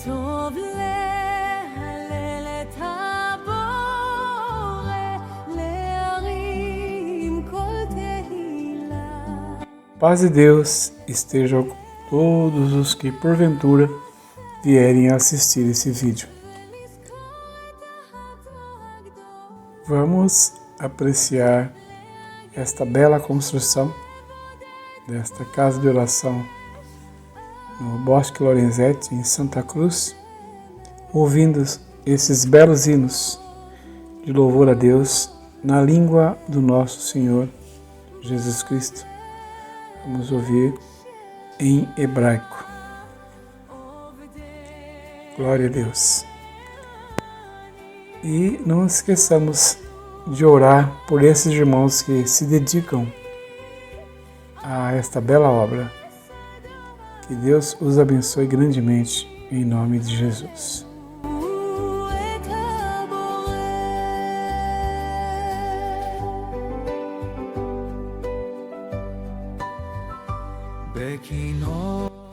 טוב להלל את הבורא, להרים כל תהילה. Paz de Deus esteja com todos os que porventura vierem assistir esse vídeo. Vamos apreciar esta bela construção desta casa de oração no Bosque Lorenzetti, em Santa Cruz, ouvindo esses belos hinos de louvor a Deus na língua do nosso Senhor Jesus Cristo. Vamos ouvir em hebraico. Glória a Deus. E não esqueçamos de orar por esses irmãos que se dedicam a esta bela obra. Que Deus os abençoe grandemente, em nome de Jesus.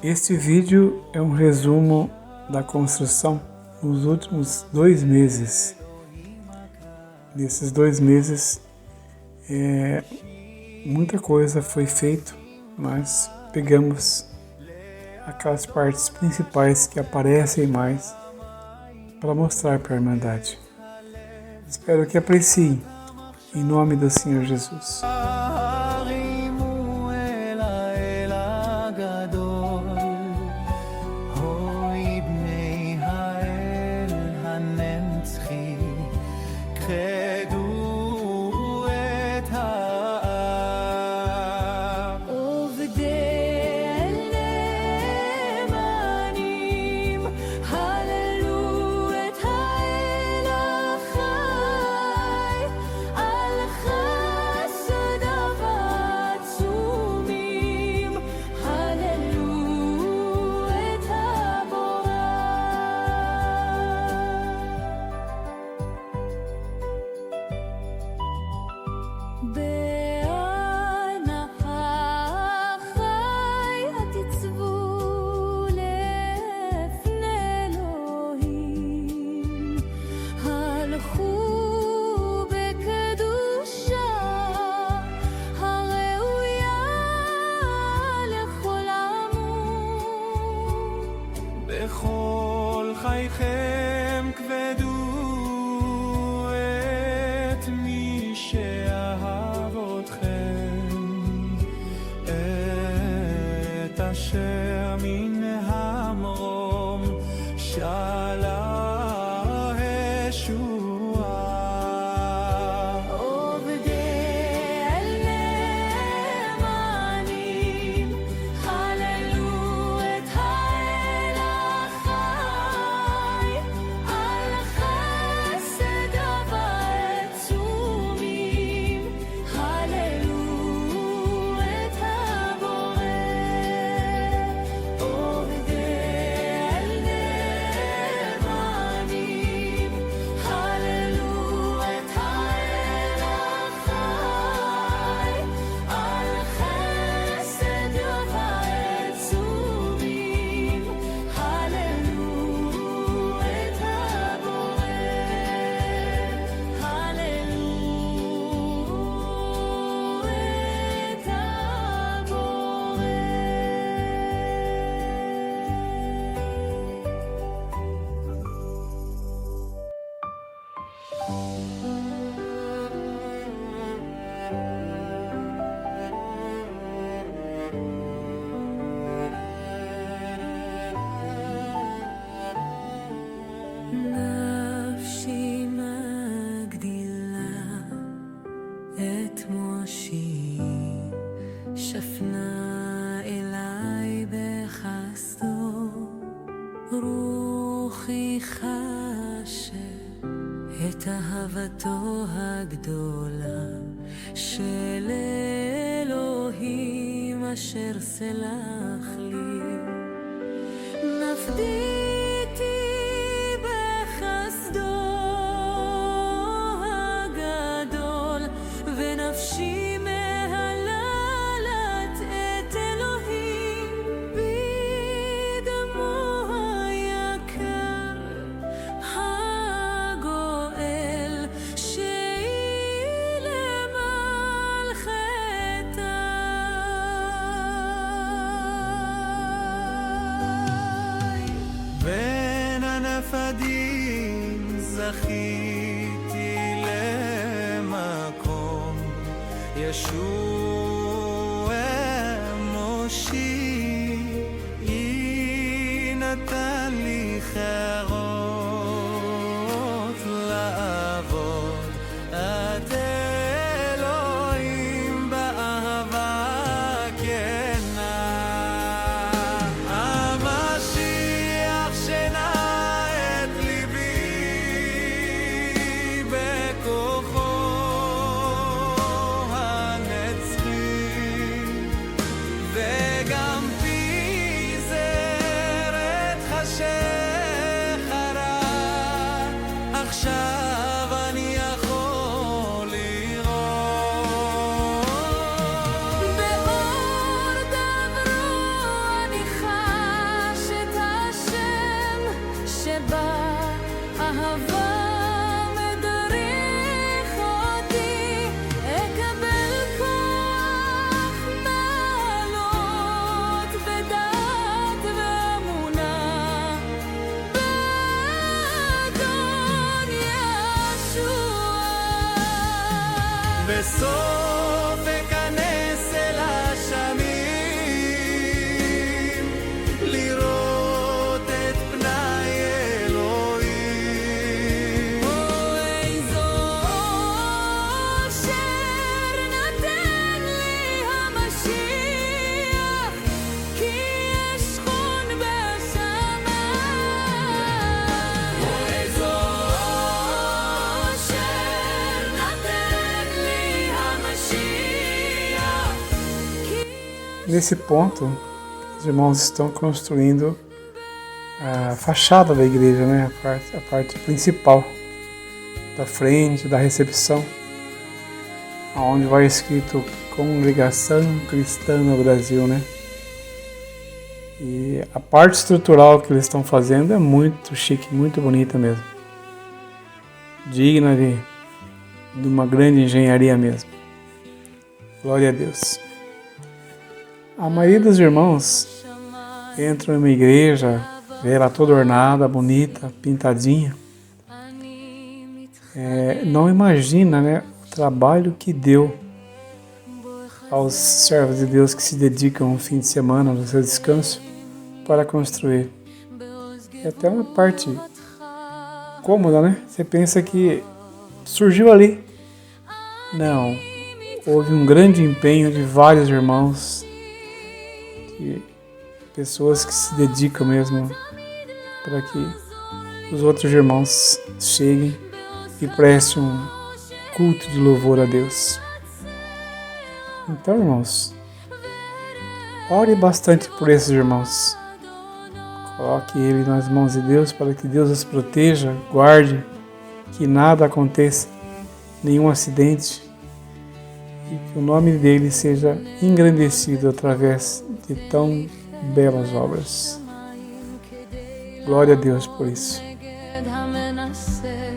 Este vídeo é um resumo da construção nos últimos 2 meses. Nesses 2 meses, muita coisa foi feita, mas pegamos aquelas partes principais que aparecem mais para mostrar para a Irmandade. Espero que apreciem, em nome do Senhor Jesus. בכל חייכם כבדו את מי שאהב אתכם, את אשר מן המרום שאלה הישועה. נפשי מגדילה את מושי, שפנה אליי בחסדו, רוחי חשה את אהבתו הגדולה של אלוהים אשר סלח לי. נפדיתי בחסדו הגדול, ונפשי מהללת את אלוהים בדמו היקר. זכיתי למקום ישוע מושי, היא נתן לי חירות לעבוד את אלוהים באהבה כנה. המשיח שנע את ליבי בכוחו הנצחי, וגם פיזר את חשך הרע, עכשיו אני יכול לראות. באור דברו אני חש את השם שבאהבה מדריך אותי, אקבל כוח מעלות ודעת ואמונה באדון ישוע. בסוף אכנס אל השמים לראות את פני אלוהים. איזו אושר נתן לי המשיח, כי ישכון בשמיים. איזו אושר נתן לי המשיח, כי Nesse ponto, os irmãos estão construindo a fachada da igreja, né? A parte principal da frente, da recepção, onde vai escrito Congregação Cristã no Brasil, né? E a parte estrutural que eles estão fazendo é muito chique, muito bonita mesmo. Digna de uma grande engenharia mesmo. Glória a Deus. A maioria dos irmãos entram em uma igreja, vê ela toda ornada, bonita, pintadinha. Não imagina, né, o trabalho que deu aos servos de Deus que se dedicam um fim de semana no seu descanso para construir. É até uma parte cômoda, né? Você pensa que surgiu ali. Não. Houve um grande empenho de vários irmãos, de pessoas que se dedicam mesmo para que os outros irmãos cheguem e prestem um culto de louvor a Deus. Então, irmãos, ore bastante por esses irmãos. Coloque ele nas mãos de Deus para que Deus os proteja, guarde, que nada aconteça, nenhum acidente, e que o nome dele seja engrandecido através de tão belas obras. Glória a Deus por isso. נגד המנסה,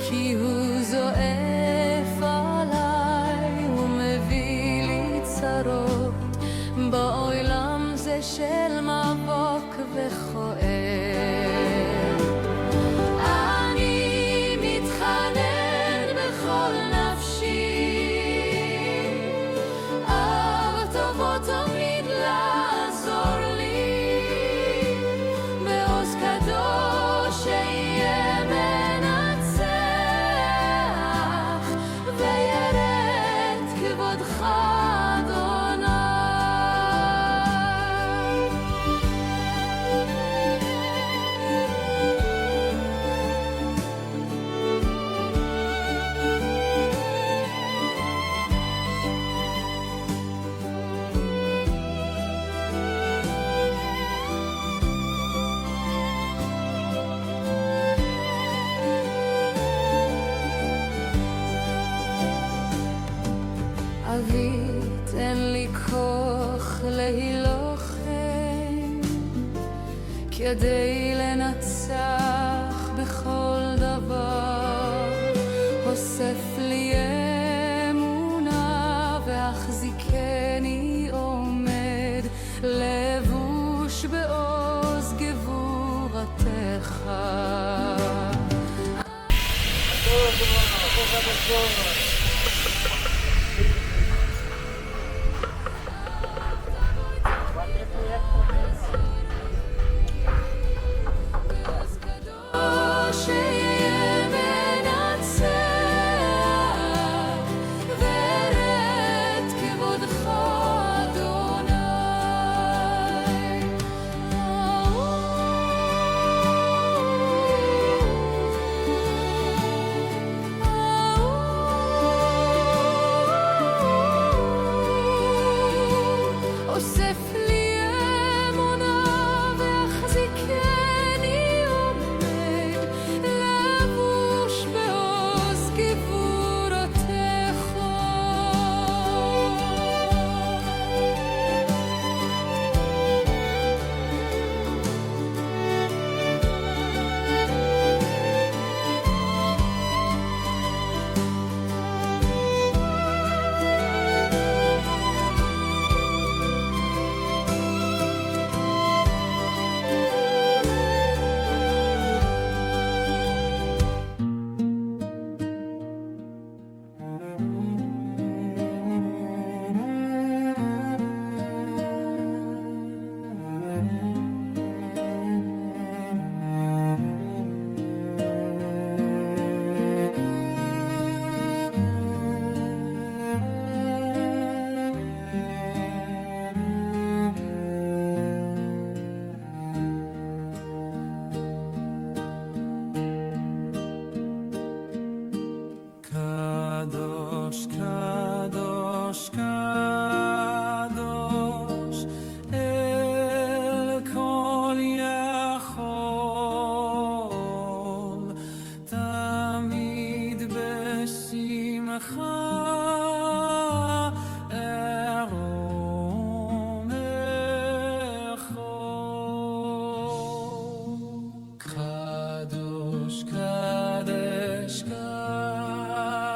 כי הוא זועף עליי ומביא לי צרות, בעולם זה של מבוק וכואב. אני מתחנן בכל נפשי, אב תבוא תמיד לעזור לי, בעוז קדוש שיהיה מנצח, וירד כבודך אדוני. אבי תן לי כוח להילחם, כדי לנצח בכל דבר, אוסף לי אמונה והחזיקני עומד, לבוש בעוז גבורתך. שיהיה מנצח ורד כבודך אדוני. אוסף לי אמונה והחזיקני עומד לבוש בעוז גבורתך. קדוש, קדוש, קדוש, אל כל יכול, תמיד בשמחה ארומך. קדוש, קדש,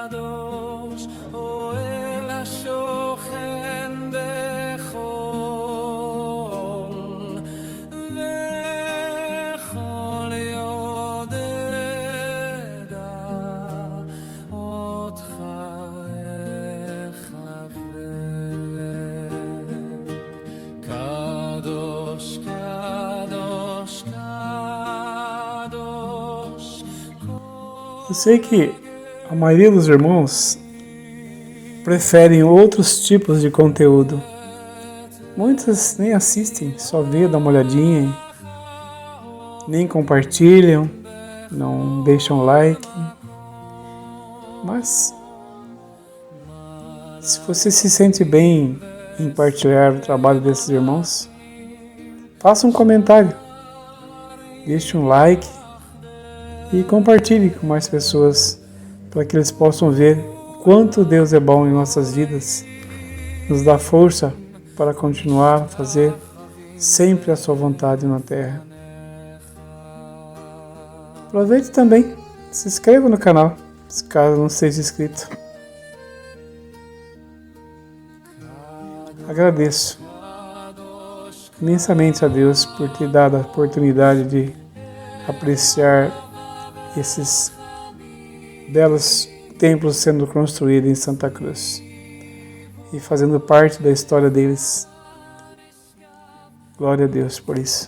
קדוש, אוהל השוכן בכל, וכל יעודד אותך אכבד. קדוש, קדוש, קדוש. Eu sei que a maioria dos irmãos preferem outros tipos de conteúdo. Muitos nem assistem, só vê, dá uma olhadinha, nem compartilham, não deixam like. Mas se você se sente bem em partilhar o trabalho desses irmãos, faça um comentário, deixe um like e compartilhe com mais pessoas para que eles possam ver o quanto Deus é bom em nossas vidas, nos dá força para continuar a fazer sempre a sua vontade na terra. Aproveite também, se inscreva no canal, caso não seja inscrito. Agradeço imensamente a Deus por ter dado a oportunidade de apreciar esses belos templos sendo construídos em Santa Cruz e fazendo parte da história deles. Glória a Deus por isso.